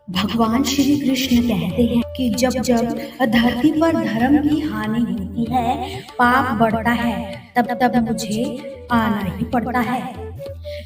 भगवान श्री कृष्ण कहते हैं कि जब जब धरती पर धर्म की हानि होती है, पाप बढ़ता है, तब तब मुझे आना ही पड़ता है।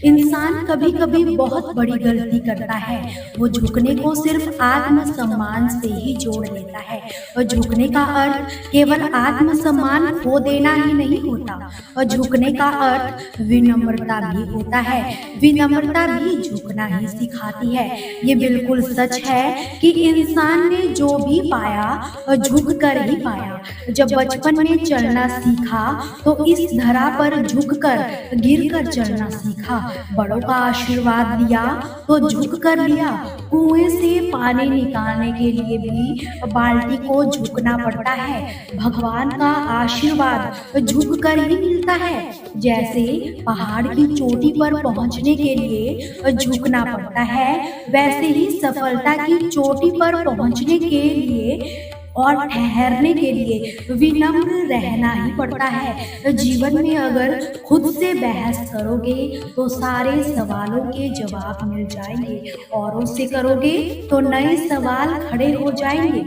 इंसान कभी कभी बहुत बड़ी गलती करता है। वो झुकने को सिर्फ आत्मसम्मान से ही जोड़ लेता है। और झुकने का अर्थ केवल आत्मसम्मान खो देना ही नहीं होता, और झुकने का अर्थ विनम्रता भी होता है। विनम्रता भी झुकना ही सिखाती है। ये बिल्कुल सच है कि इंसान ने जो भी पाया और झुक कर ही पाया। जब बचपन में चलना सीखा तो इस धरा पर झुककर गिरकर चलना सीखा। बड़ों का आशीर्वाद लिया तो झुक कर लिया। कुएं से पानी निकालने के लिए भी बाल्टी को झुकना पड़ता है। भगवान का आशीर्वाद झुक कर ही मिलता है। जैसे पहाड़ की चोटी पर पहुंचने के लिए झुकना पड़ता है, वैसे ही सफलता की चोटी पर पहुंचने के लिए और ठहरने के लिए विनम्र रहना ही पड़ता है। जीवन में अगर खुद से बहस करोगे तो सारे सवालों के जवाब मिल जाएंगे, औरों से करोगे तो नए सवाल खड़े हो जाएंगे।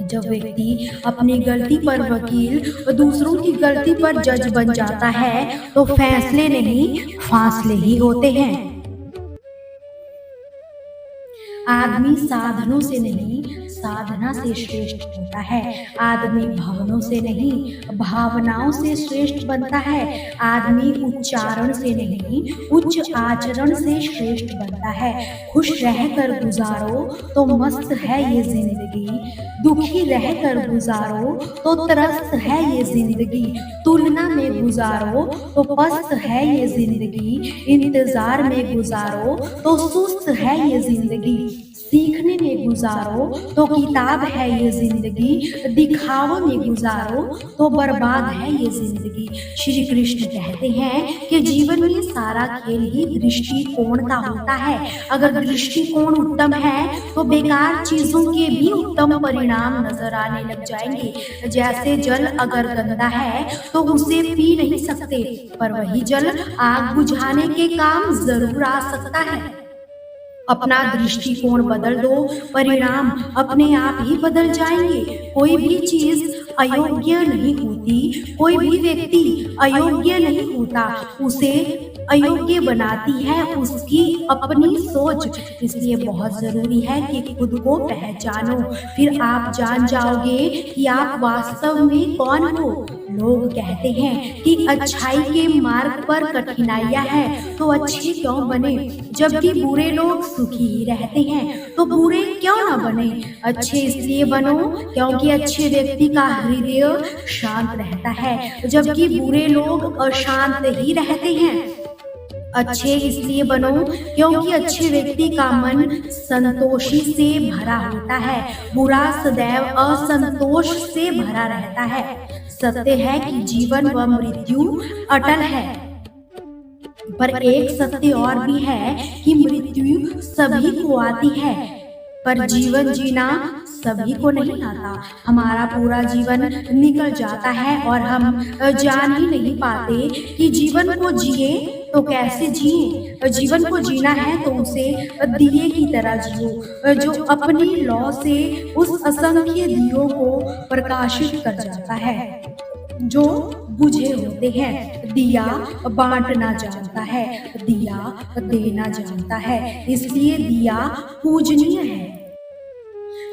जब व्यक्ति अपनी गलती पर वकील और दूसरों की गलती पर जज बन जाता है तो फैसले नहीं, फासले ही होते हैं। आदमी साधनों से नहीं, साधना से श्रेष्ठ होता है। आदमी भवनों से नहीं, भावनाओं से श्रेष्ठ बनता है। आदमी उच्चारण से नहीं, उच्च आचरण से श्रेष्ठ बनता है। खुश रहकर गुजारो तो मस्त है ये जिंदगी, दुखी रहकर गुजारो तो त्रस्त है ये जिंदगी। तुलना में गुजारो तो पस्त है ये जिंदगी, इंतजार में गुजारो तो सुस्त है ये जिंदगी। सीखने में गुजारो तो किताब है ये जिंदगी, दिखावों में गुजारो तो बर्बाद है ये जिंदगी। श्री कृष्ण कहते हैं कि जीवन में सारा खेल ही दृष्टिकोण का होता है। अगर दृष्टिकोण उत्तम है तो बेकार चीजों के भी उत्तम परिणाम नजर आने लग जाएंगे। जैसे जल अगर गंदा है तो उसे पी नहीं सकते, पर वही जल आग बुझाने के काम जरूर आ सकता है। अपना दृष्टिकोण बदल दो, परिणाम अपने आप ही बदल जाएंगे। कोई भी चीज अयोग्य नहीं होती, कोई भी व्यक्ति अयोग्य नहीं होता, उसे अयोग्य बनाती है उसकी अपनी सोच। इसलिए बहुत जरूरी है कि खुद को पहचानो, फिर आप जान जाओगे कि आप वास्तव में कौन हो। लोग कहते हैं कि अच्छाई के मार्ग पर कठिनाइयां हैं तो अच्छे क्यों बने, जबकि बुरे लोग सुखी ही रहते हैं तो बुरे क्यों ना बने। अच्छे इसलिए बनो क्योंकि अच्छे व्यक्ति का हृदय शांत रहता है, जबकि बुरे लोग अशांत ही रहते हैं। अच्छे इसलिए बनो क्योंकि अच्छे व्यक्ति का मन संतोषी से भरा होता है, बुरा सदैव असंतोष से भरा रहता है। सत्य है कि जीवन व मृत्यु अटल है, पर एक सत्य और भी है कि मृत्यु सभी को आती है, पर जीवन जीना सभी को नहीं आता। हमारा पूरा जीवन निकल जाता है और हम जान ही नहीं पाते कि जीवन को जिए तो कैसे जिए। जीवन को जीना है तो उसे दिए की तरह जियो, जो अपनी लौ से उस असंख्य दियों को प्रकाशित कर जाता है जो बुझे होते हैं। दिया बांटना जानता है, दिया देना जानता है, इसलिए दिया पूजनीय है।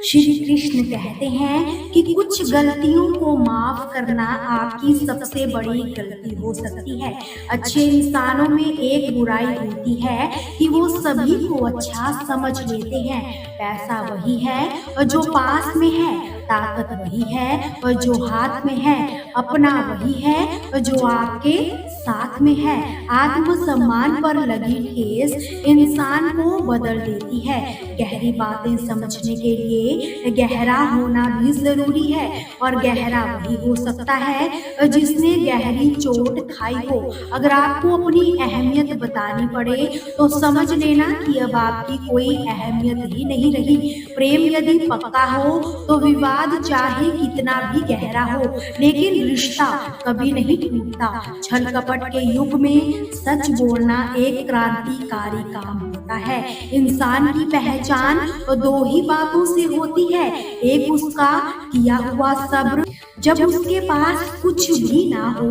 श्री कृष्ण कहते हैं कि कुछ गलतियों को माफ करना आपकी सबसे बड़ी गलती हो सकती है। अच्छे इंसानों में एक बुराई होती है कि वो सभी को अच्छा समझ लेते हैं। पैसा वही है और जो पास में है, ताकत वही है और जो हाथ में है, अपना वही है और जो आपके साथ में है। आत्मसम्मान पर लगी ठेस इंसान को बदल देती है। गहरी बातें समझने के लिए गहरा होना भी जरूरी है, और गहरा वही हो सकता है जिसने गहरी चोट खाई हो। अगर आपको अपनी अहमियत बतानी पड़े तो समझ लेना कि अब आपकी कोई अहमियत ही नहीं रही। प्रेम यदि पक्का हो तो विवाह विवाद चाहे कितना भी गहरा हो, लेकिन रिश्ता कभी नहीं टूटता। छल कपट के युग में सच बोलना एक क्रांतिकारी काम होता है। इंसान की पहचान दो ही बातों से होती है, एक उसका किया हुआ सब्र जब उसके पास कुछ भी ना हो,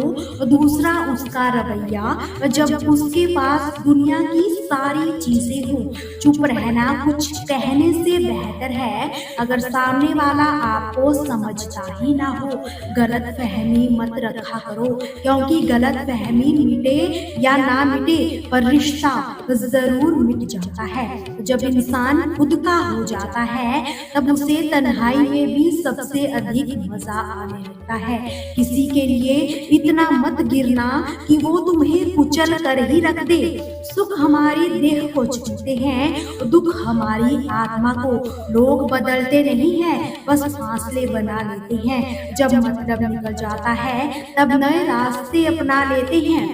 दूसरा उसका रवैया जब उसके पास दुनिया की सारी चीजें हो। चुप रहना कुछ कहने से बेहतर है अगर सामने वाला आपको समझता ही ना हो। गलत फहमी मत रखा करो, क्योंकि गलत फहमी मिटे या ना मिटे पर रिश्ता जरूर मिट जाता है। जब इंसान खुद का हो जाता है तब उसे तन्हाई में भी सबसे अधिक मजा आने लगता है। किसी के लिए इतना मत गिरना कि वो तुम्हें कुचल कर ही रख दे। सुख हमारी देह को छूते हैं, दुख हमारी आत्मा को। लोग बदलते नहीं हैं, बस फासले बना लेते हैं। जब मतलब निकल जाता है तब नए रास्ते अपना लेते हैं।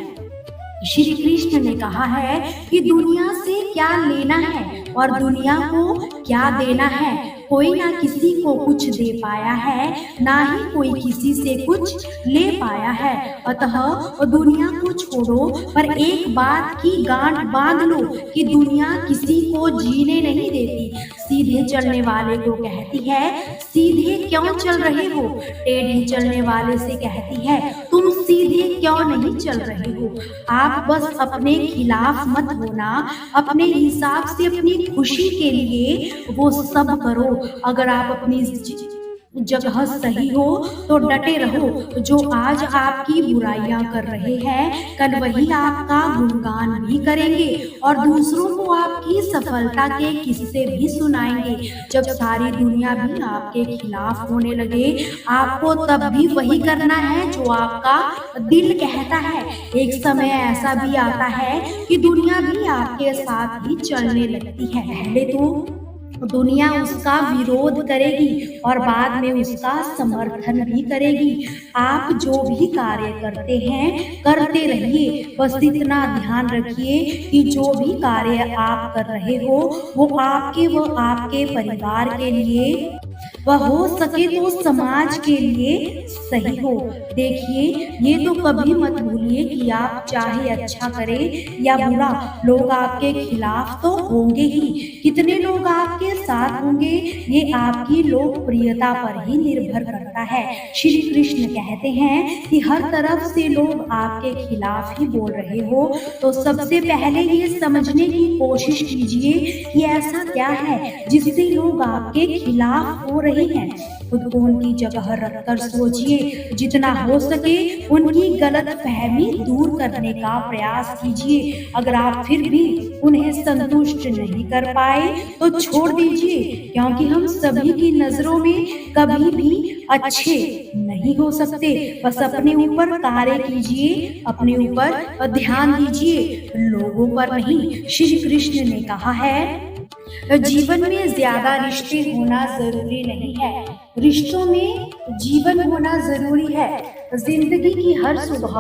श्री कृष्ण ने कहा है कि दुनिया से क्या लेना है और दुनिया को क्या देना है। कोई ना किसी को कुछ दे पाया है, ना ही कोई किसी से कुछ ले पाया है। अतः दुनिया को छोड़ो, पर एक बात की गांठ बांध लो कि दुनिया किसी को जीने नहीं देती। सीधे चलने वाले को कहती है सीधे क्यों चल रहे हो, टेढ़े चलने वाले से कहती है तुम सीधे क्यों नहीं चल रहे हो। आप बस अपने खिलाफ मत होना, अपने हिसाब से अपनी खुशी के लिए वो सब करो। अगर आप अपनी जगह सही हो तो डटे रहो। जो आज आपकी बुराइयां कर रहे हैं कल वही आपका गुणगान भी करेंगे और दूसरों को आपकी सफलता के किस्से भी सुनाएंगे। जब सारी दुनिया भी आपके खिलाफ होने लगे, आपको तब भी वही करना है जो आपका दिल कहता है। एक समय ऐसा भी आता है कि दुनिया भी आपके साथ ही चलने लगती है। पहले तो दुनिया उसका विरोध करेगी और बाद में उसका समर्थन भी करेगी। आप जो भी कार्य करते हैं करते रहिए, बस इतना ध्यान रखिए कि जो भी कार्य आप कर रहे हो वो आपके परिवार के लिए वह हो सके तो समाज के लिए सही हो। देखिए, ये तो कभी मत भूलिए कि आप चाहे अच्छा करें या बुरा, लोग आपके खिलाफ तो होंगे ही। कितने लोग आपके साथ होंगे ये आपकी लोकप्रियता पर ही निर्भर करता है। श्री कृष्ण कहते हैं कि हर तरफ से लोग आपके खिलाफ ही बोल रहे हो तो सबसे पहले ये समझने की कोशिश कीजिए कि ऐसा क्या है जिससे लोग आपके खिलाफ हो रहे हैं। खुद को उनकी जगह रखकर सोचिए, जितना हो सके उनकी गलत फहमी दूर करने का प्रयास कीजिए। अगर आप फिर भी उन्हें संतुष्ट नहीं कर पाए तो छोड़ दीजिए, क्योंकि हम सभी की नजरों में कभी भी अच्छे नहीं हो सकते। बस अपने ऊपर कार्य कीजिए, अपने ऊपर ध्यान दीजिए, लोगों पर नहीं। श्री कृष्ण ने कहा है जीवन में ज्यादा रिश्ते होना जरूरी नहीं है, रिश्तों में जीवन होना जरूरी है। जिंदगी की हर सुबह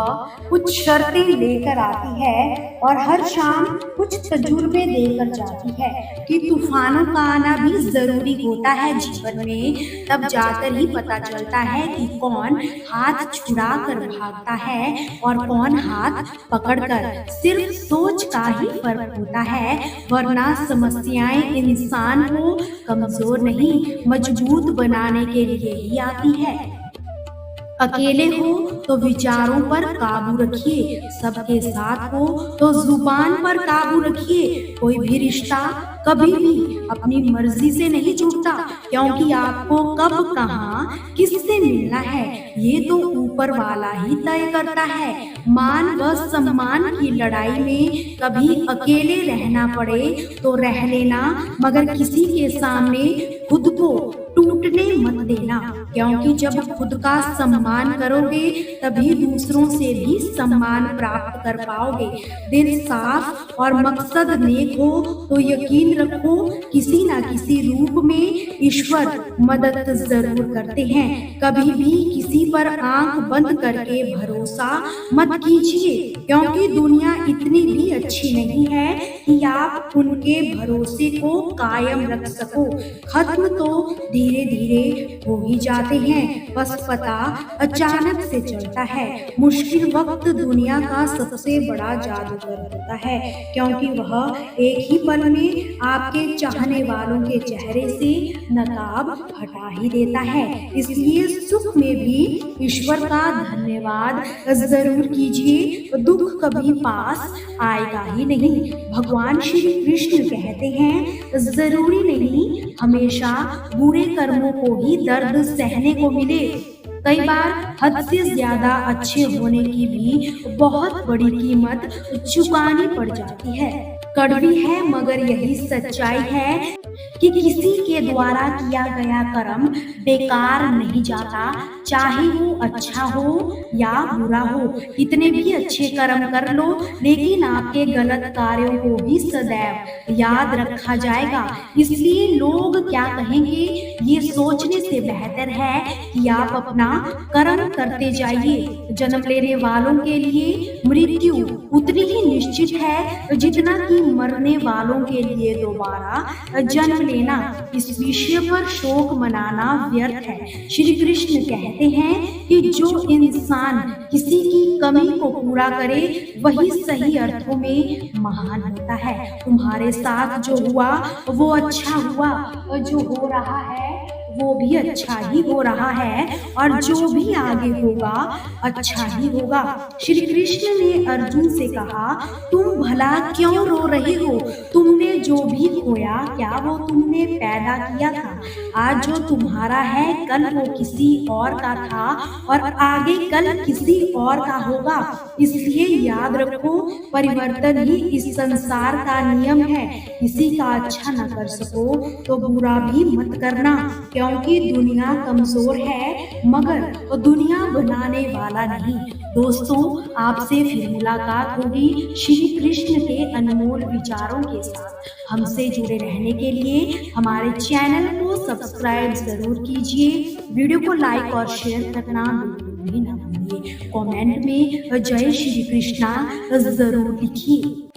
कुछ शर्तें लेकर आती है और हर शाम कुछ तजुर्बे देकर जाती है कि तूफानों का आना भी जरूरी होता है जीवन में। तब जाकर ही पता चलता है कि कौन हाथ छुड़ा कर भागता है और कौन हाथ पकड़कर। सिर्फ सोच का ही फर्क होता है, वरना समस्याएं इंसान को कमजोर नहीं मजबूत बनाने के लिए ही आती है। अकेले हो तो विचारों पर काबू रखिए, सबके साथ हो तो जुबान पर काबू रखिए। कोई भी रिश्ता कभी भी अपनी मर्जी से नहीं जुड़ता, क्योंकि आपको कब कहाँ किससे मिलना है ये तो ऊपर वाला ही तय करता है। मान व सम्मान की लड़ाई में कभी अकेले रहना पड़े तो रह लेना, मगर किसी के सामने खुद को टूटने मत देना, क्योंकि जब खुद का सम्मान करोगे तभी दूसरों से भी सम्मान प्राप्त कर पाओगे। दिल साफ और मकसद नेक हो तो यकीन रखो किसी न किसी रूप में ईश्वर मदद जरूर करते हैं। कभी भी किसी पर आंख बंद करके भरोसा मत कीजिए, क्योंकि दुनिया इतनी भी अच्छी नहीं है कि आप उनके भरोसे को कायम रख सको। खत्म तो धीरे धीरे हो ही जाते हैं, बस पता अचानक से चलता है। मुश्किल वक्त दुनिया का सबसे बड़ा जादूगर होता है, क्योंकि वह एक ही पल में आपके चाहने वालों के चेहरे से नकाब हटा ही देता है। इसलिए सुख में भी ईश्वर का धन्यवाद जरूर कीजिए, दुख कभी पास आएगा ही नहीं। भगवान श्री कृष्ण कहते हैं, जरूरी नहीं हमेशा बुरे कर्मों को ही दर्द सहने को मिले। कई बार हद से ज्यादा अच्छे होने की भी बहुत बड़ी कीमत चुकानी पड़ जाती है। कड़वी है मगर यही सच्चाई है कि किसी के द्वारा किया गया कर्म बेकार नहीं जाता, चाहे वो अच्छा हो या बुरा हो। कितने भी अच्छे कर्म कर लो, लेकिन आपके गलत कार्यों को भी सदैव याद रखा जाएगा। इसलिए लोग क्या कहेंगे ये सोचने से बेहतर है कि आप अपना कर्म करते जाइए। जन्म लेने वालों के लिए मृत्यु उतनी ही निश्चित है जितना कि मरने वालों के लिए दोबारा जन्म लेना। इस विषय पर शोक मनाना व्यर्थ है। श्री कृष्ण कहते हैं कि जो इंसान किसी की कमी को पूरा करे वही सही अर्थों में महान होता है। तुम्हारे साथ जो हुआ वो अच्छा हुआ, और जो हो रहा है वो भी अच्छा ही हो रहा है, और जो भी आगे होगा अच्छा ही होगा। श्री कृष्ण ने अर्जुन से कहा, तुम भला क्यों रो रहे हो? तुमने जो भी खोया क्या वो तुमने पैदा किया था? आज जो तुम्हारा है कल वो किसी और का था, और आगे कल किसी और का होगा। इसलिए याद रखो, परिवर्तन ही इस संसार का नियम है। किसी का अच्छा न कर सको तो बुरा भी मत करना, क्योंकि दुनिया कमजोर है मगर दुनिया बनाने वाला नहीं। दोस्तों, आपसे फिर मुलाकात होगी श्री कृष्ण के अनमोल विचारों के साथ। हमसे जुड़े रहने के लिए हमारे चैनल को सब्सक्राइब जरूर कीजिए। वीडियो को लाइक और शेयर करना बिल्कुल भी ना भूलिए। कमेंट में जय श्री कृष्णा जरूर लिखिए।